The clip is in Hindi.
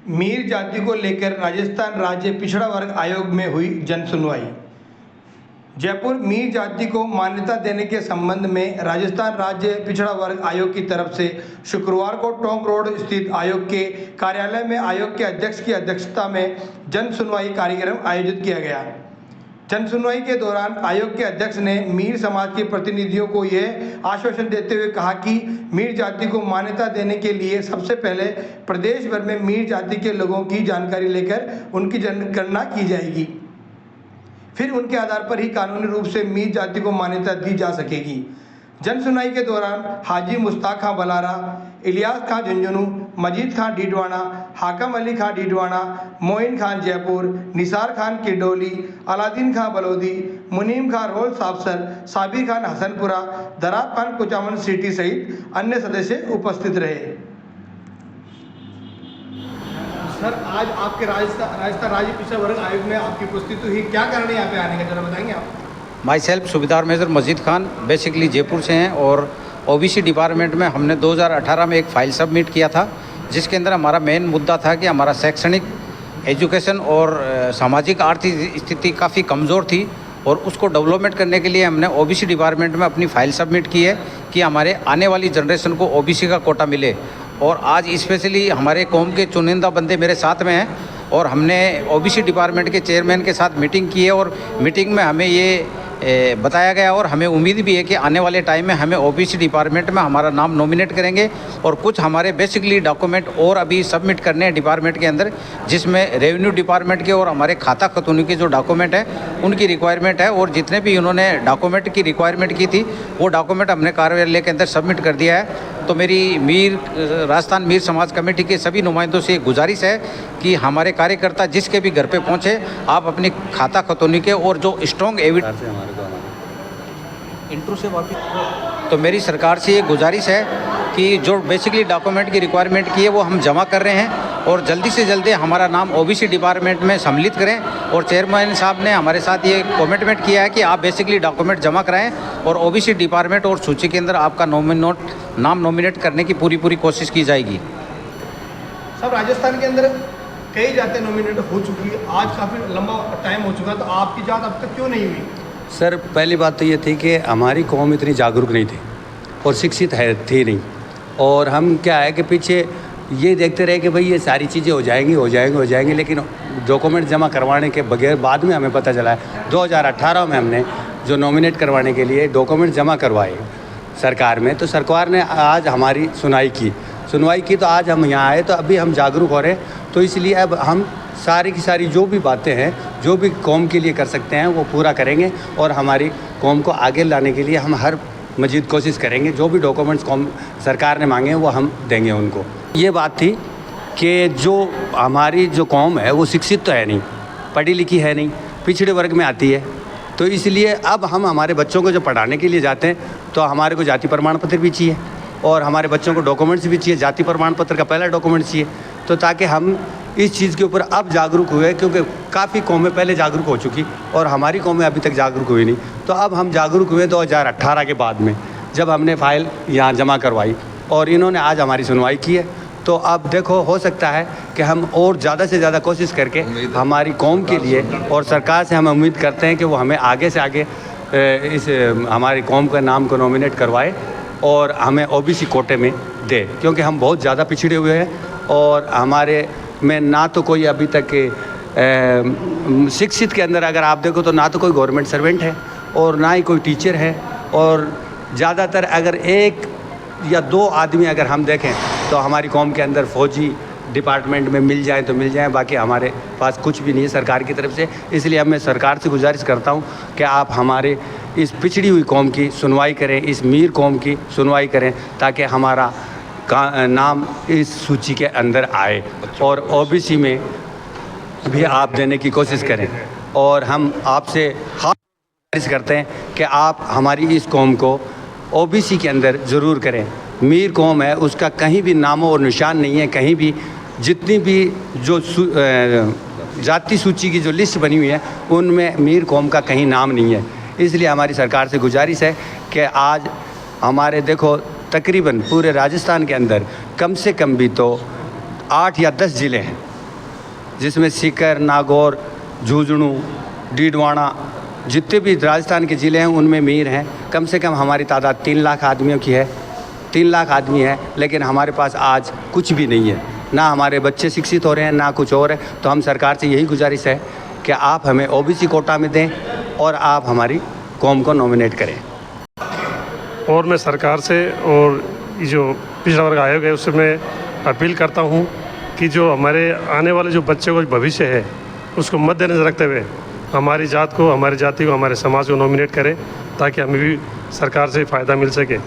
मीर जाति को लेकर राजस्थान राज्य पिछड़ा वर्ग आयोग में हुई जन सुनवाई। जयपुर मीर जाति को मान्यता देने के संबंध में राजस्थान राज्य पिछड़ा वर्ग आयोग की तरफ से शुक्रवार को टोंक रोड स्थित आयोग के कार्यालय में आयोग के अध्यक्ष की अध्यक्षता में जन सुनवाई कार्यक्रम आयोजित किया गया। जन सुनवाई के दौरान आयोग के अध्यक्ष ने मीर समाज के प्रतिनिधियों को यह आश्वासन देते हुए कहा कि मीर जाति को मान्यता देने के लिए सबसे पहले प्रदेश भर में मीर जाति के लोगों की जानकारी लेकर उनकी जनगणना की जाएगी, फिर उनके आधार पर ही कानूनी रूप से मीर जाति को मान्यता दी जा सकेगी। जन सुनवाई के दौरान हाजी मुश्ताक खां बलारा, इलियास खां झुंझुनू, मजीद खां डीडवाना, हाकम अली खां डीडवाना, मोइन खान जयपुर, निसार खान किडोली, अलादीन खां बलोदी, मुनीम खां रोल साबसर, साबिर खान हसनपुरा, दराब खान कुचामन सिटी सहित अन्य सदस्य उपस्थित रहे। सर, आज आपके राजस्थान राज्य पिछड़ा वर्ग आयोग में आपकी उपस्थिति हुई, क्या कारण है यहाँ पे आने का, जरा बताएंगे आप? माई सेल्फ सूबेदार मेजर मजीद खान, बेसिकली जयपुर से हैं और ओबीसी डिपार्टमेंट में हमने 2018 में एक फ़ाइल सबमिट किया था, जिसके अंदर हमारा मेन मुद्दा था कि हमारा शैक्षणिक, एजुकेशन और सामाजिक आर्थिक स्थिति काफ़ी कमज़ोर थी और उसको डेवलपमेंट करने के लिए हमने ओबीसी डिपार्टमेंट में अपनी फ़ाइल सबमिट की है कि हमारे आने वाली जनरेशन को ओबीसी का कोटा मिले। और आज स्पेशली हमारे कौम के चुनिंदा बंदे मेरे साथ में हैं और हमने ओबीसी डिपार्टमेंट के चेयरमैन के साथ मीटिंग की है और मीटिंग में हमें ये बताया गया और हमें उम्मीद भी है कि आने वाले टाइम में हमें ओबीसी डिपार्टमेंट में हमारा नाम नॉमिनेट करेंगे और कुछ हमारे बेसिकली डॉक्यूमेंट और अभी सबमिट करने हैं डिपार्टमेंट के अंदर, जिसमें रेवेन्यू डिपार्टमेंट के और हमारे खाता खतौनी के जो डॉक्यूमेंट हैं उनकी रिक्वायरमेंट है। और जितने भी उन्होंने डॉक्यूमेंट की रिक्वायरमेंट की थी वो डॉक्यूमेंट हमने कार्यालय के अंदर सबमिट कर दिया है। तो मेरी राजस्थान मीर समाज कमेटी के सभी नुमाइंदों से गुजारिश है कि हमारे कार्यकर्ता जिसके भी घर पे पहुंचे, आप अपनी खाता खतौनी के और जो स्ट्रॉन्ग एविडेंस इंट्रो से वापस, तो मेरी सरकार से ये गुजारिश है कि जो बेसिकली डॉक्यूमेंट की रिक्वायरमेंट की है वो हम जमा कर रहे हैं और जल्दी से जल्दी हमारा नाम ओबीसी डिपार्टमेंट में सम्मिलित करें। और चेयरमैन साहब ने हमारे साथ ये कमिटमेंट किया है कि आप बेसिकली डॉक्यूमेंट जमा कराएं और ओबीसी डिपार्टमेंट और सूची के अंदर आपका नाम नॉमिनेट करने की पूरी कोशिश की जाएगी। सब राजस्थान के अंदर कई जातें नॉमिनेट हो चुकी है, आज काफ़ी लंबा टाइम हो चुका, तो आपकी जात अब तक क्यों नहीं हुई? सर, पहली बात तो ये थी कि हमारी कौम इतनी जागरूक नहीं थी और शिक्षित थी नहीं, और हम क्या है कि पीछे ये देखते रहे कि भाई ये सारी चीज़ें हो जाएंगी, लेकिन डॉक्यूमेंट जमा करवाने के बगैर बाद में हमें पता चला है 2018 में हमने जो नॉमिनेट करवाने के लिए डॉक्यूमेंट जमा करवाए सरकार में, तो सरकार ने आज हमारी सुनवाई की तो आज हम यहाँ आए, तो अभी हम जागरूक हो रहे हैं। तो इसलिए अब हम सारी की सारी जो भी बातें हैं, जो भी कौम के लिए कर सकते हैं वो पूरा करेंगे और हमारी कौम को आगे लाने के लिए हम हर मजीद कोशिश करेंगे। जो भी डॉक्यूमेंट्स कौम सरकार ने मांगे वो हम देंगे उनको। ये बात थी कि जो हमारी जो कौम है वो शिक्षित तो है नहीं, पढ़ी लिखी है नहीं, पिछड़े वर्ग में आती है, तो इसलिए अब हम हमारे बच्चों को जो पढ़ाने के लिए जाते हैं तो हमारे को जाति प्रमाण पत्र भी चाहिए और हमारे बच्चों को डॉक्यूमेंट्स भी चाहिए, जाति प्रमाण पत्र का पहला डॉक्यूमेंट चाहिए। तो ताकि हम इस चीज़ के ऊपर अब जागरूक हुए, क्योंकि काफ़ी कौमें पहले जागरूक हो चुकी और हमारी कौमें अभी तक जागरूक हुई नहीं, तो अब हम जागरूक हुए 2018 के बाद में, जब हमने फ़ाइल यहाँ जमा करवाई और इन्होंने आज हमारी सुनवाई की है। तो अब देखो, हो सकता है कि हम और ज़्यादा से ज़्यादा कोशिश करके हमारी कौम के लिए, और सरकार से हम उम्मीद करते हैं कि वो हमें आगे से आगे इस हमारी कौम का नाम को नॉमिनेट करवाए और हमें ओबीसी कोटे में दे, क्योंकि हम बहुत ज़्यादा पिछड़े हुए हैं और हमारे में ना तो कोई अभी तक शिक्षित के अंदर अगर आप देखो तो ना तो कोई गवर्नमेंट सर्वेंट है और ना ही कोई टीचर है, और ज़्यादातर अगर एक या दो आदमी अगर हम देखें तो हमारी कौम के अंदर फौजी डिपार्टमेंट में मिल जाए तो मिल जाए, बाकी हमारे पास कुछ भी नहीं है सरकार की तरफ से। इसलिए अब मैं सरकार से गुजारिश करता हूं कि आप हमारे इस पिछड़ी हुई कौम की सुनवाई करें, इस मीर कौम की सुनवाई करें, ताकि हमारा नाम इस सूची के अंदर आए और ओबीसी में भी आप देने की कोशिश करें। और हम आपसे खास गुजारिश करते हैं कि आप हमारी इस कौम को ओबीसी के अंदर ज़रूर करें। मीर कौम है, उसका कहीं भी नामो और निशान नहीं है, कहीं भी जितनी भी जो जाति सूची की जो लिस्ट बनी हुई है उनमें मीर कौम का कहीं नाम नहीं है। इसलिए हमारी सरकार से गुजारिश है कि आज हमारे देखो तकरीबन पूरे राजस्थान के अंदर कम से कम भी तो 8 या 10 ज़िले हैं जिसमें सीकर, नागौर, झुंझुनू, डीडवाना, जितने भी राजस्थान के ज़िले हैं उनमें मीर हैं। कम से कम हमारी तादाद 3 लाख आदमियों की है, 3 लाख आदमी है, लेकिन हमारे पास आज कुछ भी नहीं है। ना हमारे बच्चे शिक्षित हो रहे हैं, ना कुछ और है। तो हम सरकार से यही गुजारिश है कि आप हमें ओबीसी कोटा में दें और आप हमारी कौम को नॉमिनेट करें। और मैं सरकार से और ये जो पिछड़ा वर्ग आयोग है उससे मैं अपील करता हूँ कि जो हमारे आने वाले जो बच्चों का भविष्य है उसको मद्देनजर रखते हुए हमारी जात को, हमारी जाति को, हमारे समाज को नॉमिनेट करें ताकि हमें भी सरकार से फ़ायदा मिल सके।